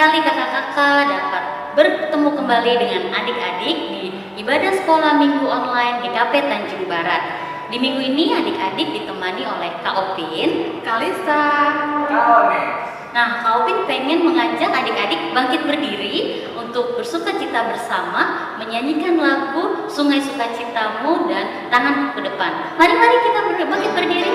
sekali kakak-kakak dapat bertemu kembali dengan adik-adik di ibadah sekolah minggu online GKP Tanjung Barat. Di minggu ini adik-adik ditemani oleh Kak Opin, Kalista, Kak Oni. Nah, Kak Opin pengen mengajak adik-adik bangkit berdiri untuk bersukacita bersama, menyanyikan lagu Sungai Sukacitamu dan Tanganku ke Depan. Mari kita bangkit berdiri.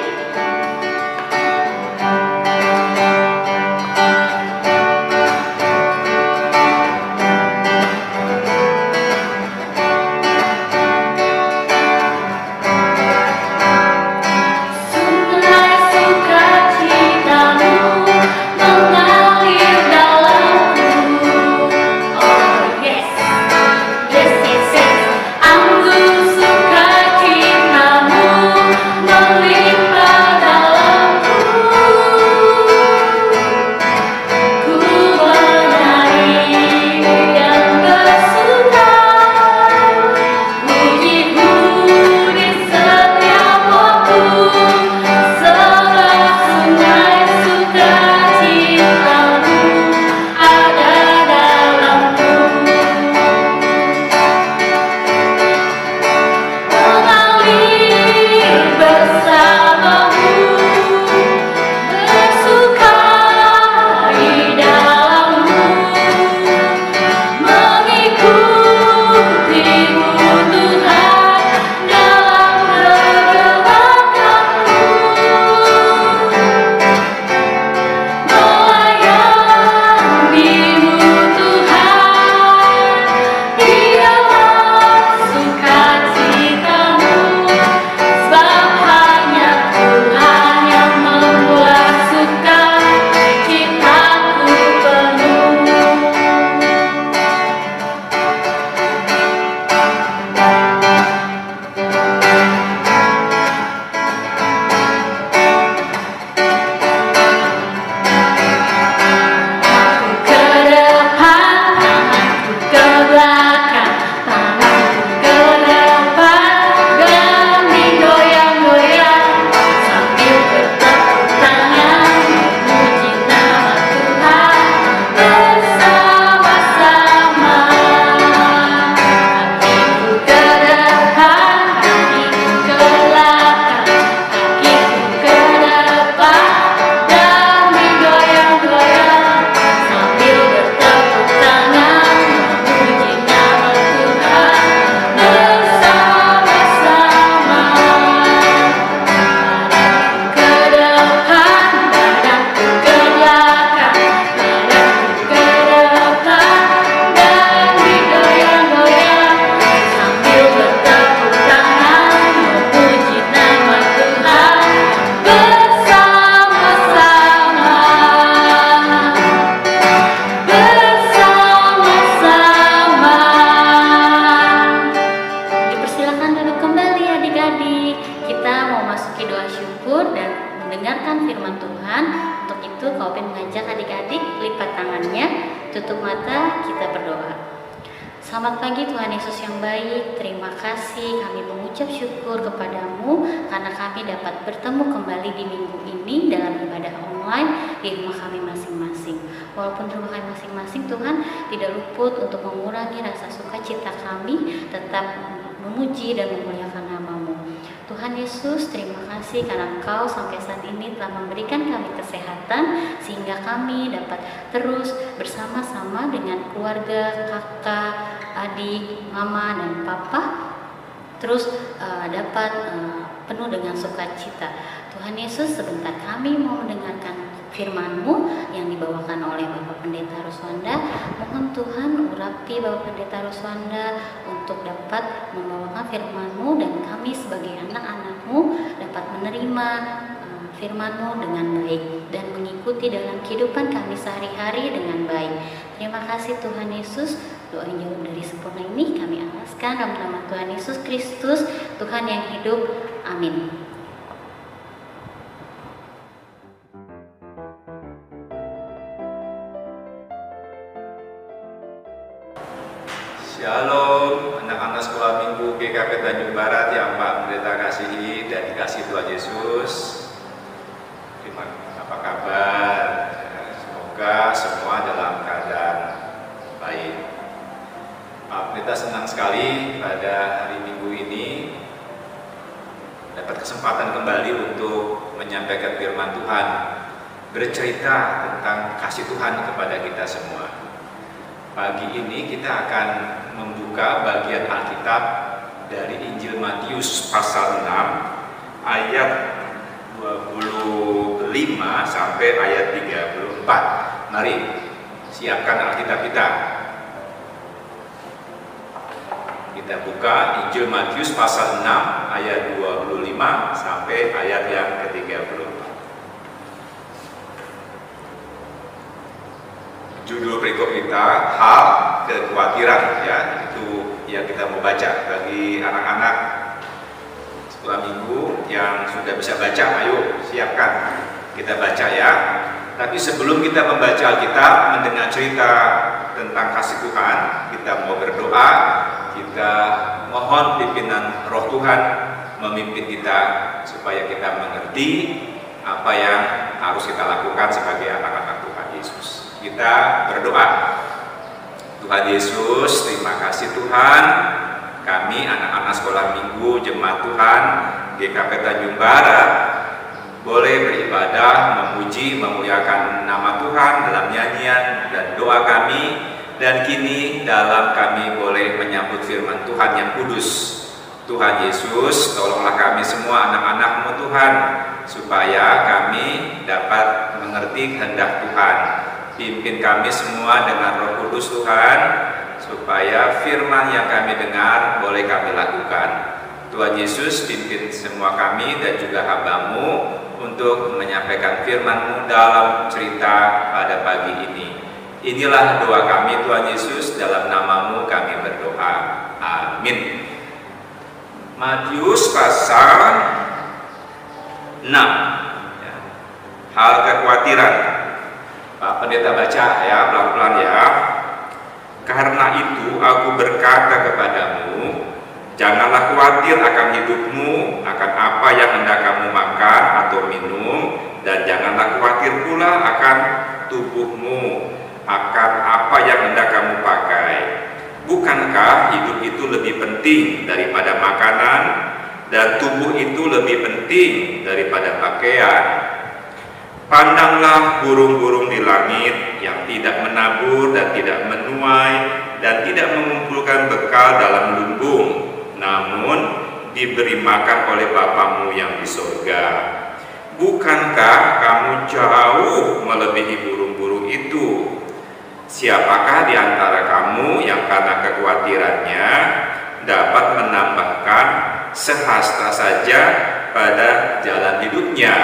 Tutup mata, kita berdoa. Selamat pagi Tuhan Yesus yang baik, terima kasih kami mengucap syukur kepadamu karena kami dapat bertemu kembali di minggu ini dalam ibadah online di rumah kami masing-masing. Walaupun rumah kami masing-masing, Tuhan tidak luput untuk mengurangi rasa sukacita kami, tetap memuji dan memuliakan nama-Mu. Tuhan Yesus, terima kasih karena Engkau sampai saat ini telah memberikan kami kesehatan sehingga kami dapat terus bersama-sama dengan keluarga, kakak, adik, mama, dan papa terus dapat penuh dengan sukacita. Tuhan Yesus, sebentar kami mau mendengarkan firman-Mu yang dibawakan oleh Bapak Pendeta Ruswanda. Mohon Tuhan urapi Bapak Pendeta Ruswanda untuk dapat membawakan firman-Mu dan kami sebagai anak-anak-Mu dapat menerima firman-Mu dengan baik dan mengikuti dalam kehidupan kami sehari-hari dengan baik. Terima kasih Tuhan Yesus. Doa yang jauh dari sempurna ini kami alaskan dalam nama Tuhan Yesus Kristus, Tuhan yang hidup. Amin. Shalom, anak-anak sekolah minggu GKP Tanjung Barat yang Pak Pendeta kasihi dan dikasih Tuhan Yesus. Apa kabar? Semoga semua dalam keadaan kita senang sekali pada hari Minggu ini dapat kesempatan kembali untuk menyampaikan firman Tuhan, bercerita tentang kasih Tuhan kepada kita semua. Pagi ini kita akan membuka bagian Alkitab dari Injil Matius pasal 6 ayat 25 sampai ayat 34. Mari siapkan Alkitab kita. Kita buka Injil Matius pasal 6 ayat 25 sampai ayat yang ke-34. Judul perikop kita hal kekhawatiran, ya, itu yang kita mau baca. Bagi anak-anak sekolah minggu yang sudah bisa baca, ayo siapkan kita baca ya. Tapi sebelum kita membaca Alkitab, mendengar cerita tentang kasih Tuhan, kita mau berdoa. Kita mohon pimpinan Roh Tuhan memimpin kita supaya kita mengerti apa yang harus kita lakukan sebagai anak-anak Tuhan Yesus. Kita berdoa. Tuhan Yesus, terima kasih Tuhan. Kami anak-anak sekolah minggu Jemaat Tuhan GKP Tanjung Barat boleh beribadah, memuji, memuliakan nama Tuhan dalam nyanyian dan doa kami. Dan kini dalam kami boleh menyambut firman Tuhan yang kudus. Tuhan Yesus, tolonglah kami semua anak-anak-Mu Tuhan, supaya kami dapat mengerti kehendak Tuhan. Pimpin kami semua dengan Roh Kudus Tuhan, supaya firman yang kami dengar boleh kami lakukan. Tuhan Yesus, pimpin semua kami dan juga hamba-Mu untuk menyampaikan firman-Mu dalam cerita pada pagi ini. Inilah doa kami Tuhan Yesus, dalam nama-Mu kami berdoa. Amin. Matius pasal 6 ya. Hal kekhawatiran. Pak Pendeta baca ya, pelan-pelan ya. Karena itu aku berkata kepadamu, janganlah khawatir akan hidupmu, akan apa yang hendak kamu makan atau minum, dan janganlah khawatir pula akan tubuhmu, akan apa yang hendak kamu pakai. Bukankah hidup itu lebih penting daripada makanan, dan tubuh itu lebih penting daripada pakaian? Pandanglah burung-burung di langit yang tidak menabur dan tidak menuai dan tidak mengumpulkan bekal dalam lumbung, namun diberi makan oleh Bapamu yang di surga. Bukankah kamu jauh melebihi burung-burung itu? Siapakah di antara kamu yang karena kekhawatirannya dapat menambahkan sehasta saja pada jalan hidupnya?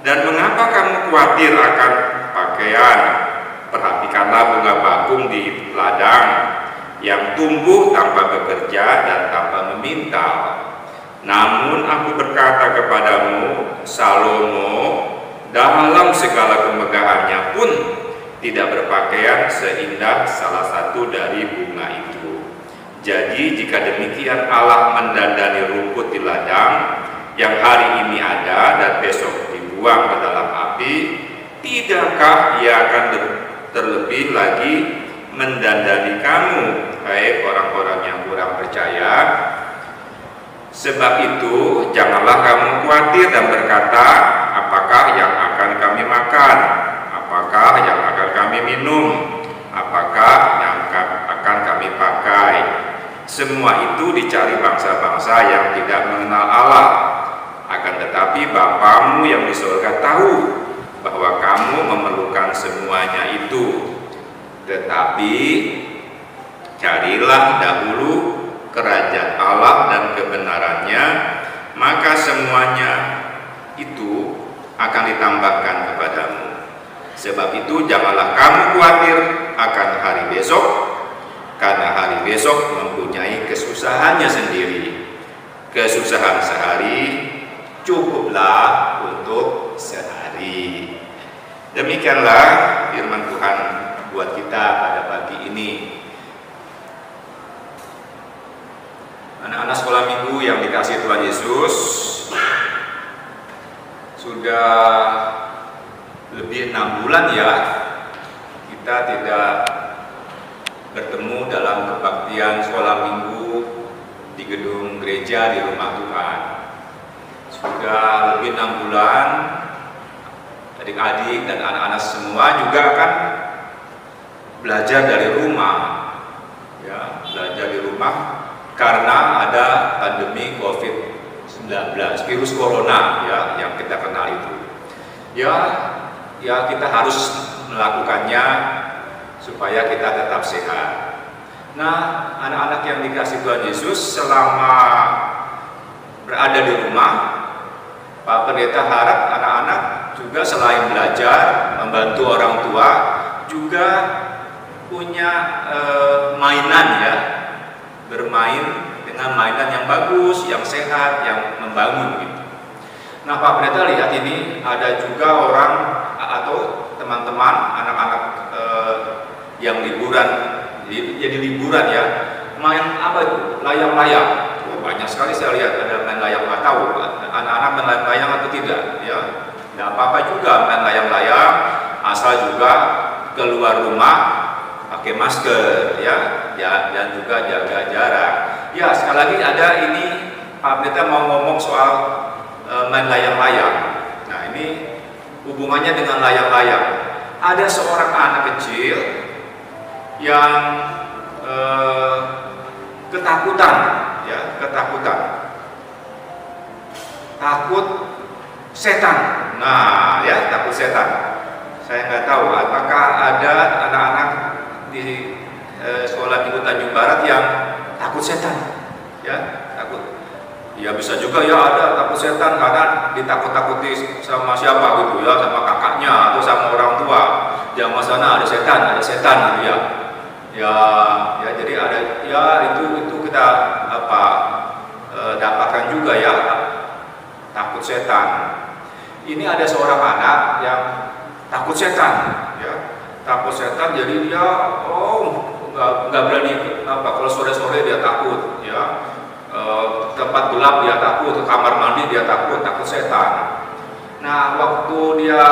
Dan mengapa kamu khawatir akan pakaian? Perhatikanlah bunga bakung di ladang yang tumbuh tanpa bekerja dan tanpa meminta. Namun aku berkata kepadamu, Salomo dalam segala kemegahannya pun tidak berpakaian seindah salah satu dari bunga itu. Jadi jika demikian Allah mendandani rumput di ladang yang hari ini ada dan besok dibuang ke dalam api, tidakkah Ia akan terlebih lagi mendandani kamu, hai orang-orang yang kurang percaya? Sebab itu janganlah kamu khawatir dan berkata, apakah yang akan kami makan? Apakah yang akan kami minum? Apakah yang akan kami pakai? Semua itu dicari bangsa-bangsa yang tidak mengenal Allah. Akan tetapi Bapamu yang di surga tahu bahwa kamu memerlukan semuanya itu. Tetapi carilah dahulu kerajaan Allah dan kebenarannya, maka semuanya itu akan ditambahkan kepadamu. Sebab itu janganlah kamu khawatir akan hari besok, karena hari besok mempunyai kesusahannya sendiri. Kesusahan sehari cukuplah untuk sehari. Demikianlah firman Tuhan buat kita pada pagi ini. Anak-anak sekolah minggu yang dikasihi Tuhan Yesus, sudah lebih 6 bulan ya kita tidak bertemu dalam kebaktian kebaktian sekolah minggu di gedung gereja di rumah Tuhan. Sudah lebih 6 bulan, adik-adik dan anak-anak semua juga akan belajar dari rumah, ya, belajar di rumah karena ada pandemi COVID-19, virus corona, ya, yang kita kenal itu. Ya kita harus melakukannya supaya kita tetap sehat. Nah, anak-anak yang dikasih Tuhan Yesus selama berada di rumah, Pak Pendeta harap anak-anak juga selain belajar, membantu orang tua, juga punya mainan, ya, bermain dengan mainan yang bagus, yang sehat, yang membangun gitu. Nah, Pak Pendeta lihat ini ada juga orang atau teman-teman anak-anak yang liburan, jadi liburan, ya, main apa itu? Layang-layang. Banyak sekali saya lihat ada main layang, nggak tahu anak-anak main layang-layang atau tidak, ya. Nggak apa-apa juga main layang-layang, asal juga keluar rumah pakai masker, ya, dan juga jaga jarak. Ya, sekali lagi ada ini Pak Pendeta mau ngomong soal main layang-layang. Nah, ini hubungannya dengan layang-layang. Ada seorang anak kecil yang ketakutan, ya, takut setan. Nah, ya, takut setan. Saya nggak tahu apakah ada anak-anak di sekolah minggu Tanjung Barat yang takut setan, ya, takut. Ya bisa juga, ya, ada takut setan karena ditakut-takuti sama siapa gitu, ya, sama kakaknya atau sama orang tua. Jangan sana ada setan gitu, ya. Ya jadi ada, ya, itu kita dapatkan juga, ya, takut setan. Ini ada seorang anak yang takut setan, ya, takut setan, jadi dia nggak berani kalau sore-sore dia takut, ya, tempat gelap dia takut, ke kamar mandi dia takut setan. Nah, waktu dia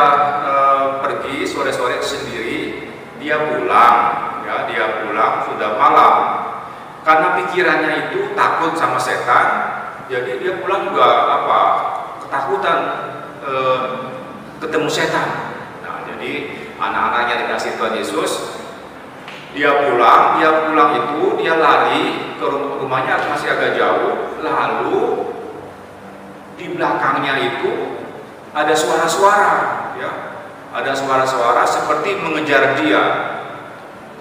pergi sore-sore sendiri, dia pulang, ya, sudah malam. Karena pikirannya itu takut sama setan, jadi dia pulang juga ketakutan ketemu setan. Nah, jadi anak-anaknya dikasih Tuhan Yesus, dia pulang itu dia lari ke rumahnya, masih agak jauh, lalu di belakangnya itu ada suara-suara, ya, ada suara-suara seperti mengejar dia.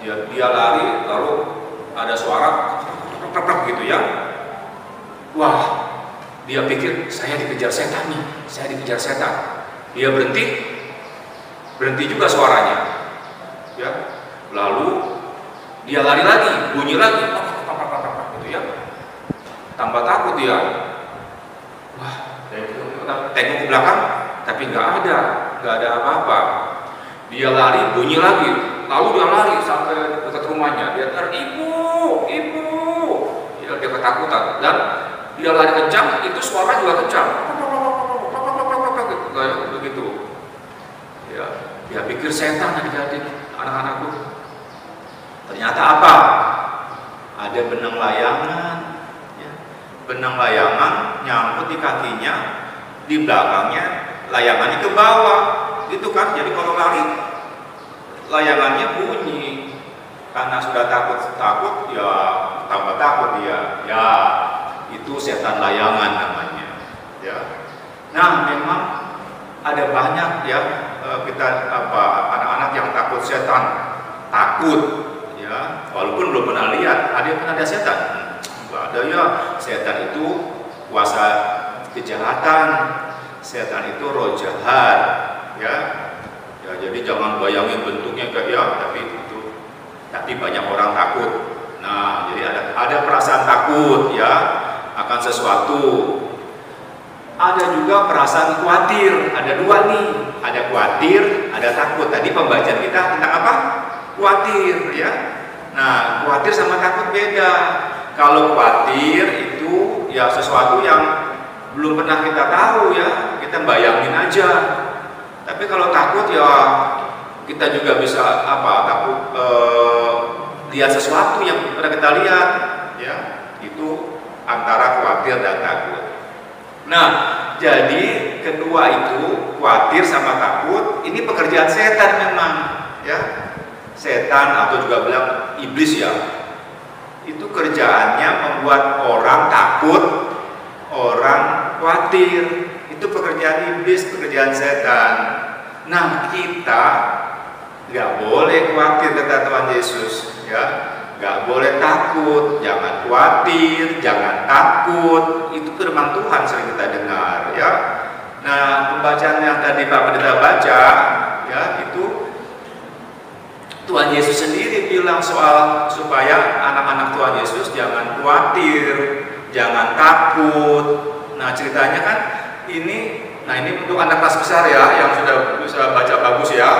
Dia lari, lalu ada suara gitu, ya. Wah, dia pikir saya dikejar setan nih, Dia berhenti juga suaranya, ya. Lalu dia lari lagi, bunyi lagi, gitu, ya. Tambah takut dia. Wah, tengok ke belakang, tapi nggak ada apa-apa. Dia lari, bunyi lagi, lalu dia lari sampai dekat rumahnya. Dia ibu, ya, dia ketakutan dan dia lari kencang, itu suara juga kencang, begitu. Ya, dia pikir setan adik-adik, anak-anakku. Ternyata apa? Ada benang layangan, ya. Benang layangan nyangkut di kakinya, di belakangnya layangannya ke bawah, gitu kan? Jadi kalau lari layangannya bunyi, karena sudah takut, ya tambah takut dia. Ya, itu setan layangan namanya, ya. Nah, memang ada banyak, ya, kita anak-anak yang takut setan, ya, walaupun belum pernah lihat. Ada yang pernah ada setan? Enggak ada, ya. Setan itu kuasa kejahatan, setan itu roh jahat, ya. Ya, jadi jangan bayangin bentuknya kayak, ya, tapi banyak orang takut. Nah, jadi ada perasaan takut, ya, akan sesuatu. Ada juga perasaan khawatir. Ada dua nih, ada khawatir, ada takut. Tadi pembacaan kita tentang apa? Khawatir, ya. Nah, khawatir sama takut beda. Kalau khawatir itu, ya, sesuatu yang belum pernah kita tahu, ya, kita bayangin aja. Tapi kalau takut, ya, kita juga bisa takut lihat sesuatu yang pernah kita lihat, ya, itu antara khawatir dan takut. Nah, jadi kedua itu khawatir sama takut, ini pekerjaan setan memang, ya. Setan atau juga bilang iblis ya. Itu kerjaannya membuat orang takut, orang khawatir. Itu pekerjaan iblis, pekerjaan setan. Nah, kita nggak boleh khawatir, kata Tuhan Yesus, ya. Nggak boleh takut, jangan khawatir, jangan takut. Itu firman Tuhan sering kita dengar, ya. Nah, pembacaan yang tadi Pak Pendeta baca, ya, itu Tuhan Yesus sendiri bilang soal supaya anak-anak Tuhan Yesus jangan khawatir, jangan takut. Nah, ceritanya kan ini, nah ini untuk anak kelas besar ya, yang sudah bisa baca bagus ya.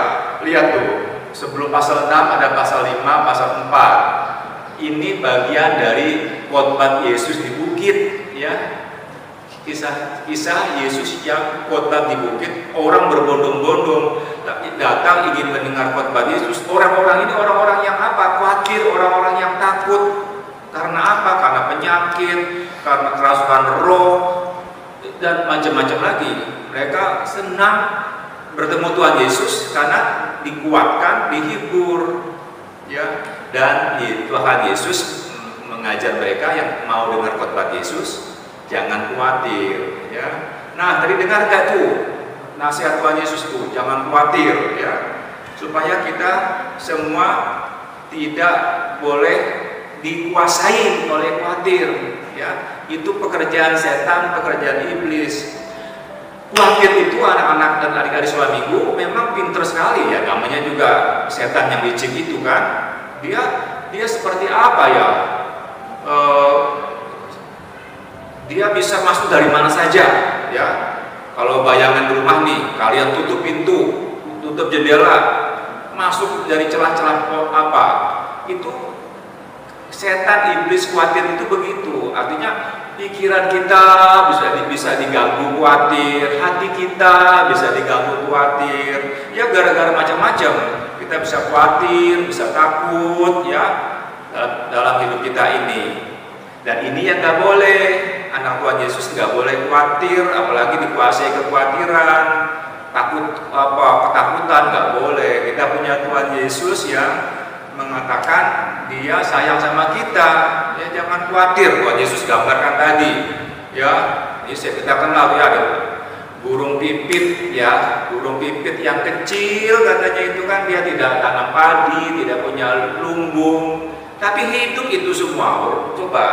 Lihat tuh, sebelum pasal 6 ada pasal 5, pasal 4. Ini bagian dari khotbah Yesus di bukit, ya. Kisah Yesus yang khotbah di bukit, orang berbondong-bondong datang ingin mendengar khotbah Yesus. Orang-orang ini orang-orang yang apa? Khawatir, orang-orang yang takut. Karena apa? Karena penyakit, karena kerasukan roh, dan macam-macam lagi. Mereka senang bertemu Tuhan Yesus karena dikuatkan, dihibur, ya. Dan Tuhan Yesus mengajar mereka yang mau dengar khotbah Yesus, jangan khawatir, ya. Nah, tadi dengar gak tuh nasihat Tuhan Yesus tuh, jangan khawatir, ya. Supaya kita semua tidak boleh dikuasai oleh khawatir, ya. Itu pekerjaan setan, pekerjaan iblis. Khawatir itu anak-anak dan adik-adik sekolah minggu memang pinter sekali, ya. Namanya juga setan yang licik itu kan. Dia seperti apa ya? Dia bisa masuk dari mana saja, ya. Kalau bayangan di rumah nih, kalian tutup pintu, tutup jendela, masuk dari celah-celah apa? Itu setan iblis khawatir itu begitu. Artinya pikiran kita bisa diganggu khawatir, hati kita bisa diganggu khawatir. Ya gara-gara macam-macam kita bisa khawatir, bisa takut, ya, dalam hidup kita ini. Dan ini yang nggak boleh. Anak Tuhan Yesus nggak boleh khawatir, apalagi dikuasai kekhawatiran, ketakutan nggak boleh. Kita punya Tuhan Yesus yang mengatakan Dia sayang sama kita, ya jangan khawatir. Tuhan Yesus gambarkan tadi, ya. Ini kita kenal ya, ada burung pipit, ya, burung pipit yang kecil katanya itu kan dia tidak tanam padi, tidak punya lumbung, tapi hidup itu semua. Coba.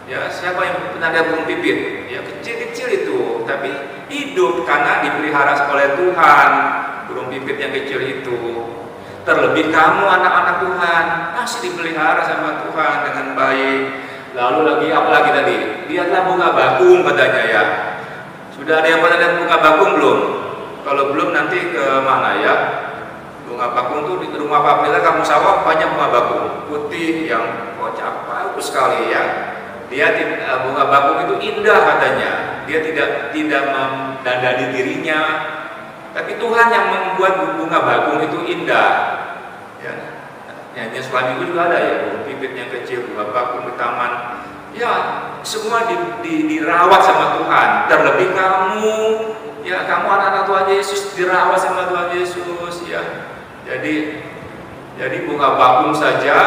Ya, siapa yang pernah lihat burung pipit? Ya, kecil-kecil itu, tapi hidup karena dipelihara oleh Tuhan. Burung pipit yang kecil itu. Terlebih kamu anak-anak Tuhan, masih dipelihara sama Tuhan dengan baik. Lalu lagi apa lagi tadi? Lihatlah bunga bakung katanya, ya. Sudah ada yang pernah lihat bunga bakung belum? Kalau belum nanti ke mana, ya? Bunga bakung tuh di rumah Pak Pendeta kamu sawah banyak bunga bakung putih yang kocak, bagus sekali, ya. Dia bunga bakung itu indah katanya. Dia tidak mendandani dirinya, tapi Tuhan yang membuat bunga bakung itu indah. Ya, nyanyi sekolah minggu juga ada ya, burung pipit yang kecil, bunga bakung di taman. Ya, semua dirawat sama Tuhan. Terlebih kamu, ya, kamu anak-anak Tuhan Yesus dirawat sama Tuhan Yesus, ya. Jadi bunga bakung saja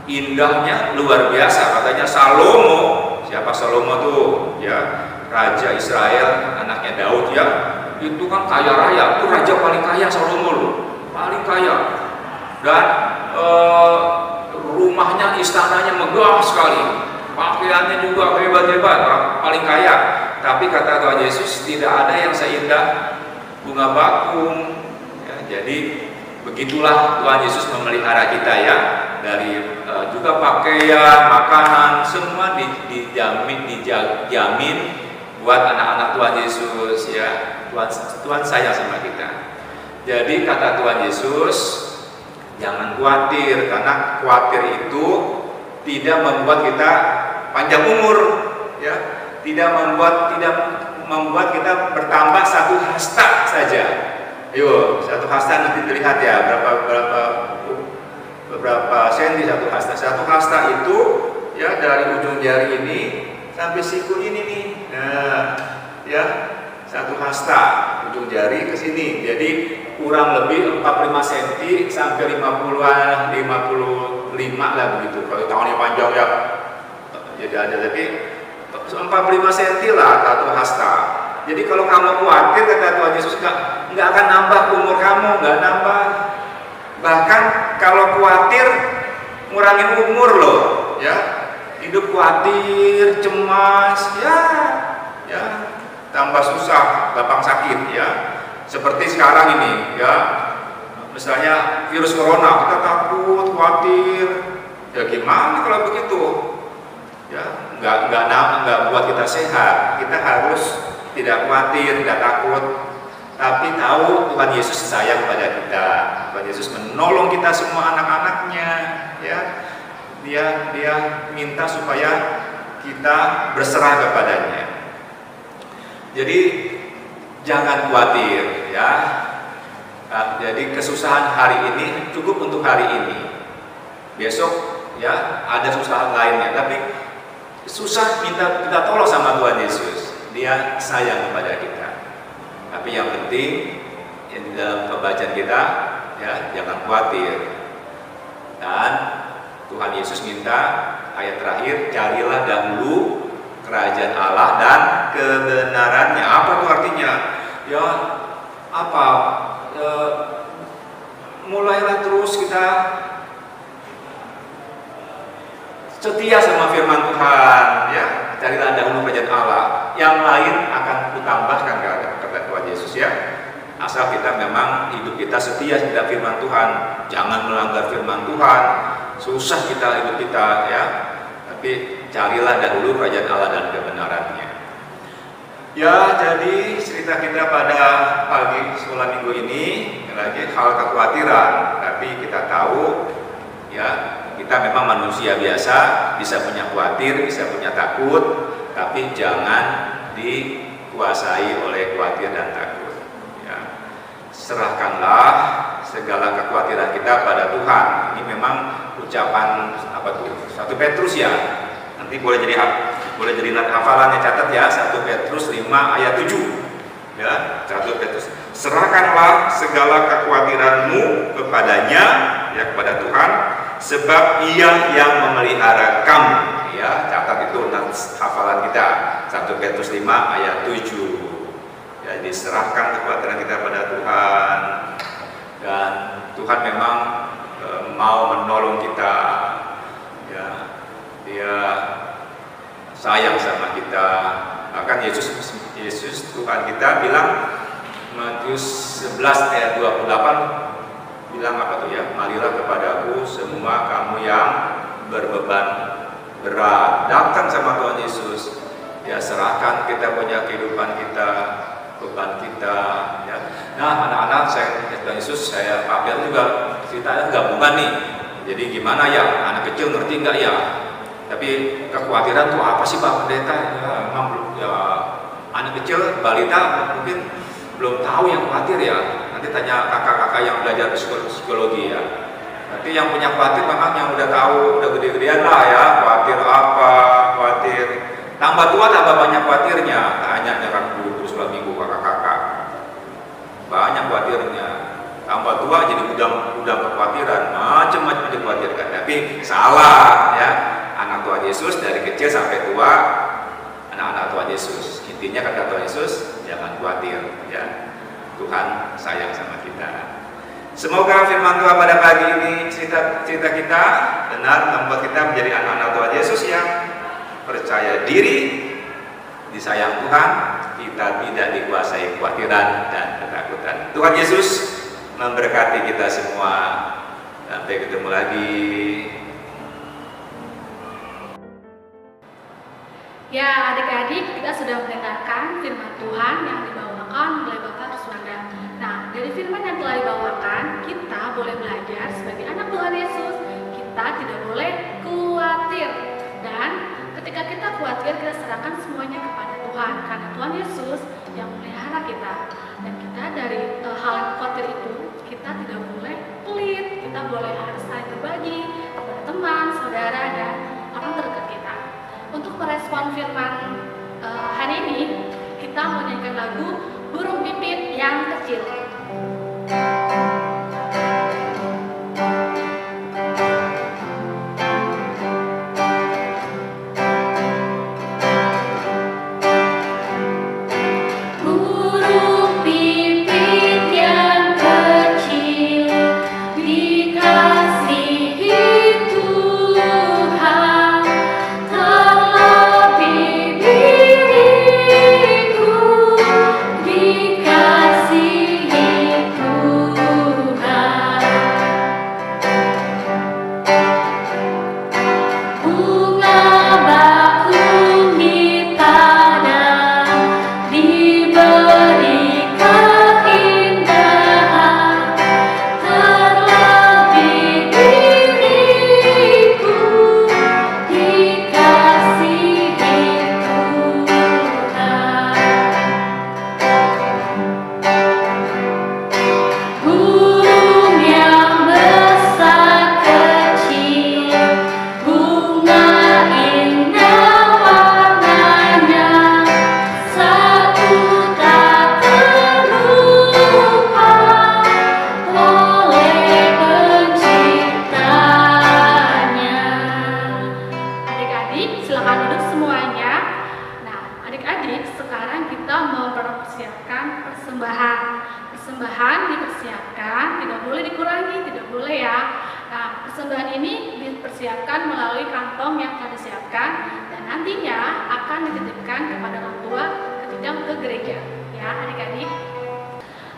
indahnya luar biasa. Katanya Salomo, siapa Salomo tuh? Ya, raja Israel, anaknya Daud, ya. Itu kan kaya raya, itu raja paling kaya Salomo loh, paling kaya. Dan rumahnya, istananya megah sekali, pakaiannya juga hebat-hebat, paling kaya. Tapi kata Tuhan Yesus, tidak ada yang seindah bunga bakung, ya. Jadi begitulah Tuhan Yesus memelihara kita, ya. Dari juga pakaian, makanan, semua dijamin buat anak-anak Tuhan Yesus, ya. Tuhan sayang sama kita. Jadi kata Tuhan Yesus, jangan khawatir, karena khawatir itu tidak membuat kita panjang umur, ya. Tidak membuat kita bertambah satu hasta saja. Ayo, satu hasta nanti terlihat ya berapa beberapa senti satu hasta. Satu hasta itu ya dari ujung jari ini sampai siku ini nih. Nah, ya satu hasta ujung jari ke sini. Jadi kurang lebih 45 cm sampai 55 lah begitu. Kalau tangannya panjang ya. Jadi ada tapi 45 cm lah satu hasta. Jadi kalau kamu khawatir, kata Tuhan Yesus, nggak akan nambah umur kamu, nggak nambah. Bahkan kalau khawatir, ngurangin umur loh, ya. Hidup khawatir, cemas, ya, tambah susah, gampang sakit, ya. Seperti sekarang ini, ya. Misalnya virus corona, kita takut, khawatir, ya gimana kalau begitu? Ya, nggak buat kita sehat. Kita harus tidak khawatir, tidak takut, tapi tahu Tuhan Yesus sayang kepada kita. Tuhan Yesus menolong kita semua anak-anaknya, ya. Dia minta supaya kita berserah kepadanya. Jadi jangan khawatir, ya. Jadi kesusahan hari ini cukup untuk hari ini. Besok ya ada susah lainnya, tapi susah minta kita tolong sama Tuhan Yesus. Dia sayang kepada kita. Tapi yang penting yang di dalam pembacaan kita, ya jangan khawatir. Dan Tuhan Yesus minta ayat terakhir, carilah dahulu kerajaan Allah dan kebenarannya. Apa itu artinya? Ya apa? Mulailah terus kita setia sama firman Tuhan, ya. Carilah dahulu kerajaan Allah. Yang lain akan kutambahkan, kata Tuhan Yesus, ya. Asal kita memang hidup kita setia kepada firman Tuhan, jangan melanggar firman Tuhan. Susah kita hidup kita, ya. Tapi carilah dahulu kerajaan Allah dan kebenarannya. Ya, jadi cerita kita pada pagi sekolah minggu ini lagi hal kekhawatiran, tapi kita tahu, ya. Kita memang manusia biasa, bisa punya khawatir, bisa punya takut, tapi jangan dikuasai oleh khawatir dan takut. Ya. Serahkanlah segala kekhawatiran kita pada Tuhan. Ini memang ucapan apa tuh? 1 Petrus ya. Nanti boleh jadi hafalannya, catat ya. 1 Petrus 5 ayat 7. Ya, 1 Petrus. Serahkanlah segala kekhawatiranmu kepadanya, ya kepada Tuhan, sebab Ia yang memelihara kamu. Ya, catat itu hafalan kita. 1 Petrus 5 ayat 7. Ya, diserahkan kekhawatiran kita pada Tuhan. Dan Tuhan memang mau menolong kita. Ya, Dia sayang sama kita. Bahkan Yesus Tuhan kita bilang, Matius 11 ayat 28 bilang apa tuh ya? Marilah kepadaku semua kamu yang berbeban berat, datang sama Tuhan Yesus. Ya, serahkan kita punya kehidupan kita, beban kita, ya. Nah, anak-anak saya Tuhan Yesus, saya Pak juga ceritanya gabungan nih. Jadi gimana ya? Anak kecil ngerti nggak ya? Tapi kekhawatiran tuh apa sih Pak Pendeta? Ya, memang belum ya, anak kecil, balita mungkin belum tahu yang khawatir ya. Nanti tanya kakak-kakak yang belajar psikologi ya. Nanti yang punya khawatir memang yang udah tahu, udah gede-gedean lah ya. Khawatir apa? Khawatir. Tambah tua tambah banyak khawatirnya. Tanya kan guru sekolah minggu kakak-kakak. Banyak khawatirnya. Tambah tua jadi udah kekhawatiran, macam-macam dikhawatirkan. Tapi salah ya. Anak Tuhan Yesus dari kecil sampai tua, anak-anak Tuhan Yesus. Intinya kata Tuhan Yesus, jangan khawatir ya. Tuhan sayang sama kita. Semoga firman Tuhan pada pagi ini cerita kita benar membuat kita menjadi anak-anak Tuhan Yesus yang percaya diri, disayang Tuhan, kita tidak dikuasai kekhawatiran dan ketakutan. Tuhan Yesus memberkati kita semua. Sampai ketemu lagi. Ya, adik-adik, kita sudah mendengarkan firman Tuhan yang dibawakan oleh Bapak Ruswanda. Nah, dari firman yang telah dibawakan, kita boleh belajar sebagai anak Tuhan Yesus, kita tidak boleh khawatir. Dan ketika kita khawatir, kita serahkan semuanya kepada Tuhan, karena Tuhan Yesus yang memelihara kita. Dan kita dari hal yang khawatir itu, kita tidak boleh pelit, kita boleh harus saling berbagi kepada teman, saudara, dan orang terdekat kita. Untuk merespon firman hari ini, kita menyanyikan lagu Burung Pipit yang Kecil. Persembahan dipersiapkan, tidak boleh dikurangi, tidak boleh ya. Nah, persembahan ini dipersiapkan melalui kantong yang telah disiapkan dan nantinya akan dititipkan kepada orang tua ketika ke gereja. Ya, adik-adik.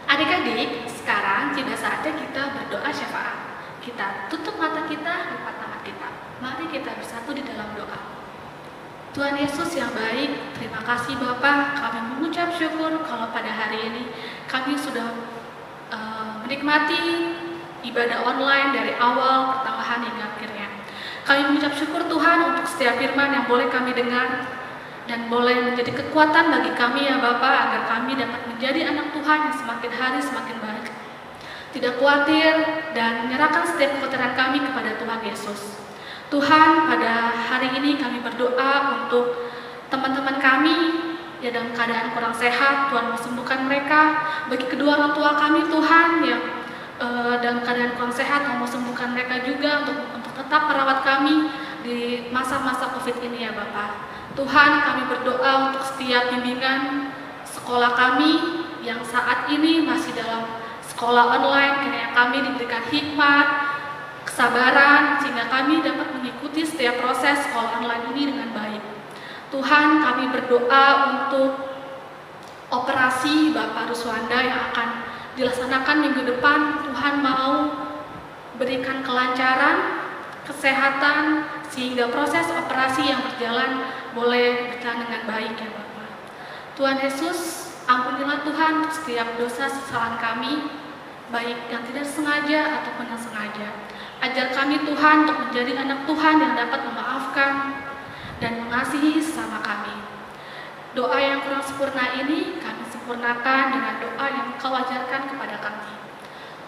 Adik-adik, sekarang tiba saatnya kita berdoa syafaat. Kita tutup mata kita, lipat tangan kita. Mari kita bersatu di dalam doa. Tuhan Yesus yang baik, terima kasih Bapa, kami mengucap syukur kalau pada hari ini kami sudah menikmati ibadah online dari awal, pertengahan hingga akhirnya. Kami mengucap syukur Tuhan untuk setiap firman yang boleh kami dengar dan boleh menjadi kekuatan bagi kami ya Bapa, agar kami dapat menjadi anak Tuhan yang semakin hari semakin baik. Tidak khawatir dan menyerahkan setiap kekhawatiran kami kepada Tuhan Yesus. Tuhan, pada hari ini kami berdoa untuk teman-teman kami yang dalam keadaan kurang sehat. Tuhan mau sembuhkan mereka. Bagi kedua orang tua kami Tuhan yang dalam keadaan kurang sehat, mau sembuhkan mereka juga untuk tetap merawat kami di masa-masa COVID ini ya Bapak. Tuhan, kami berdoa untuk setiap bimbingan sekolah kami yang saat ini masih dalam sekolah online, kiranya kami diberikan hikmat, kesabaran, sehingga kami dapat mengikuti setiap proses sekolah online ini dengan baik. Tuhan, kami berdoa untuk operasi Bapak Ruswanda yang akan dilaksanakan minggu depan. Tuhan mau berikan kelancaran, kesehatan, sehingga proses operasi yang berjalan boleh berjalan dengan baik ya Bapak. Tuhan Yesus, ampunilah Tuhan setiap dosa kesalahan kami, baik yang tidak sengaja ataupun yang sengaja. Ajar kami Tuhan untuk menjadi anak Tuhan yang dapat memaafkan dan mengasihi sesama kami. Doa yang kurang sempurna ini kami sempurnakan dengan doa yang Kau ajarkan kepada kami.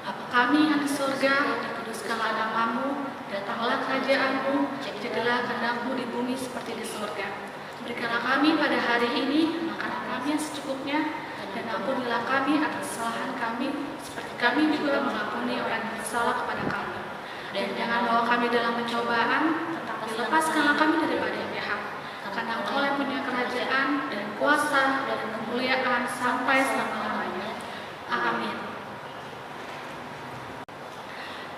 Bapa kami yang di surga, dikuduskanlah namamu, datanglah kerajaan-Mu, jadilah kehendak-Mu di bumi seperti di surga. Berikanlah kami pada hari ini makanan kami yang secukupnya, dan ampunilah kami atas kesalahan kami, seperti kami juga mengampuni orang yang bersalah kepada kami. Dan jangan bawa kami dalam pencobaan, tetapi lepaskanlah kami daripada yang jahat. Karena Engkau yang punya kerajaan dan kuasa dan kemuliaan sampai selama-lamanya. Amin.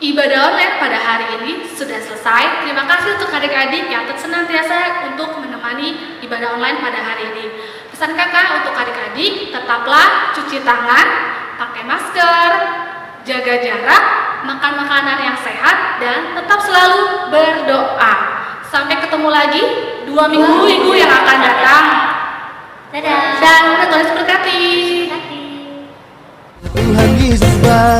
Ibadah online pada hari ini sudah selesai. Terima kasih untuk adik-adik yang senantiasa untuk menemani ibadah online pada hari ini. Pesan kakak untuk adik-adik, tetaplah cuci tangan, pakai masker, jaga jarak, makan makanan yang sehat, dan tetap selalu berdoa. Sampai ketemu lagi 2 minggu yang akan datang. Dadah. Dan Tuhan Yesus berkati. Tuhan Yesus baik.